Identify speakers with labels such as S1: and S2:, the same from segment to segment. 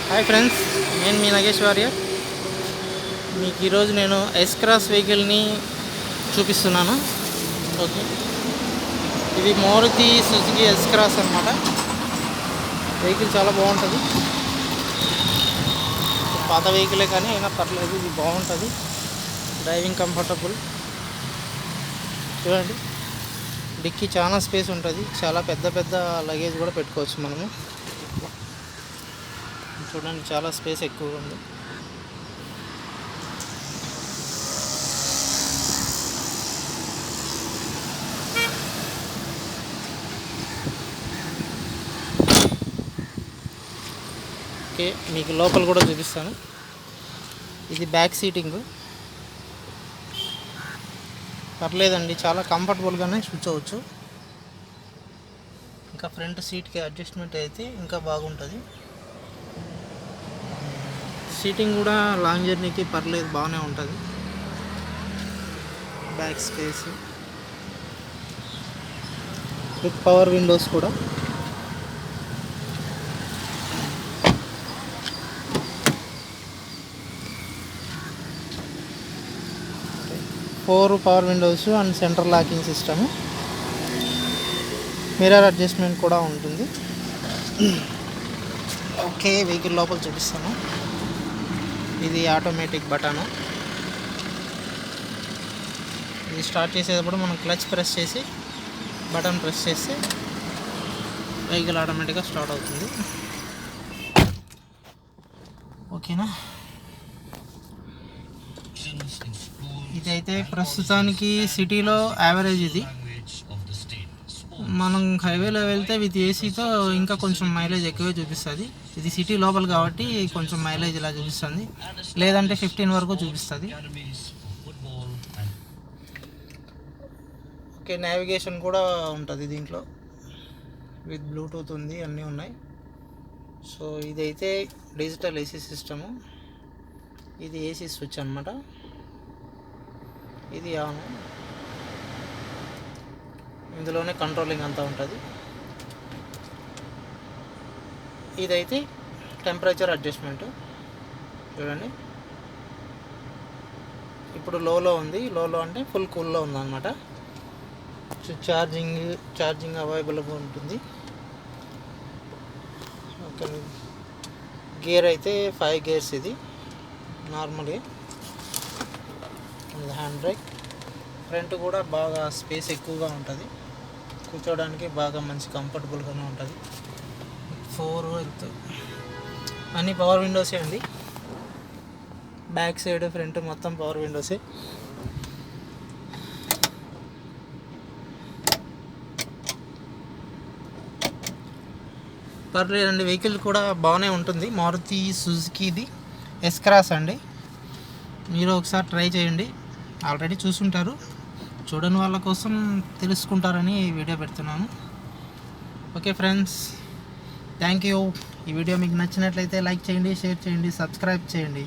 S1: Hi friends, నేను మీ నాగేశ్వర్య. మీకు ఈరోజు నేను ఎస్ క్రాస్ వెహికల్ని చూపిస్తున్నాను. ఓకే, ఇది మారుతి సుజుకి ఎస్ క్రాస్ అనమాట. వెహికల్ చాలా బాగుంటుంది. పాత వెహికలే కానీ అయినా పర్లేదు, ఇది బాగుంటుంది. Driving comfortable. చూడండి, డిక్కీ చాలా స్పేస్ ఉంటుంది. చాలా పెద్ద పెద్ద లగేజ్ కూడా పెట్టుకోవచ్చు మనము. చూడండి, చాలా స్పేస్ ఎక్కువగా ఉంది. ఓకే, మీకు లోపల కూడా చూపిస్తాను. ఇది బ్యాక్ సీటింగ్. పర్లేదండి, చాలా కంఫర్టబుల్గానే కూర్చోవచ్చు. ఇంకా ఫ్రంట్ సీట్కి అడ్జస్ట్మెంట్ అయితే ఇంకా బాగుంటుంది. సీటింగ్ కూడా లాంగ్ జర్నీకి పర్లేదు, బాగానే ఉంటుంది. Back space with power Windows కూడా. 4 power Windows and central locking system. Mirror adjustment కూడా ఉంటుంది. ఓకే, వెహికల్ లోపల చూపిస్తాను. ఇది ఆటోమేటిక్ బటను. ఇది స్టార్ట్ చేసేటప్పుడు మనం క్లచ్ ప్రెస్ చేసి బటన్ ప్రెస్ చేస్తే వెహికల్ ఆటోమేటిక్గా స్టార్ట్ అవుతుంది. ఓకేనా, ఇదైతే ప్రస్తుతానికి సిటీలో యావరేజ్. ఇది మనం హైవేలో వెళ్తే విత్ ఏసీతో ఇంకా కొంచెం మైలేజ్ ఎక్కువే చూపిస్తుంది. ఇది సిటీ లోపల కాబట్టి కొంచెం మైలేజ్ ఇలా చూపిస్తుంది, లేదంటే 15 వరకు చూపిస్తుంది. ఓకే, నావిగేషన్ కూడా ఉంటుంది దీంట్లో. విత్ బ్లూటూత్ ఉంది, అన్నీ ఉన్నాయి. సో ఇదైతే డిజిటల్ ఏసీ సిస్టము. ఇది ఏసీ స్విచ్ అనమాట. ఇది ఆన్. ఇందులోనే కంట్రోలింగ్ అంతా ఉంటుంది. ఇదైతే టెంపరేచర్ అడ్జస్ట్మెంట్. చూడండి, ఇప్పుడు లోలో ఉంది. లోలో అంటే ఫుల్ కూల్లో ఉందన్నమాట. ఛార్జింగ్ అవైలబుల్గా ఉంటుంది. ఓకే, గేర్ అయితే 5 గేర్స్. ఇది నార్మల్గా. Hand brake. ఫ్రంట్ కూడా బాగా స్పేస్ ఎక్కువగా ఉంటుంది. కూర్చోడానికి బాగా మంచి కంఫర్టబుల్గానే ఉంటుంది. 4 అన్ని పవర్ విండోసే అండి. బ్యాక్ సైడ్ ఫ్రంట్ మొత్తం పవర్ విండోసే. పర్లేదండి, వెహికల్ కూడా బాగానే ఉంటుంది. మారుతి సుజుకిది ఎస్ క్రాస్ అండి. మీరు ఒకసారి ట్రై చేయండి. ఆల్రెడీ చూసుంటారు, చూడని వాళ్ళ కోసం తెలుసుకుంటారని ఈ వీడియో పెడుతున్నాను. Okay friends, thank you. ఈ వీడియో మీకు నచ్చినట్లయితే లైక్ చేయండి, షేర్ చేయండి, సబ్స్క్రైబ్ చేయండి.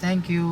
S1: Thank you.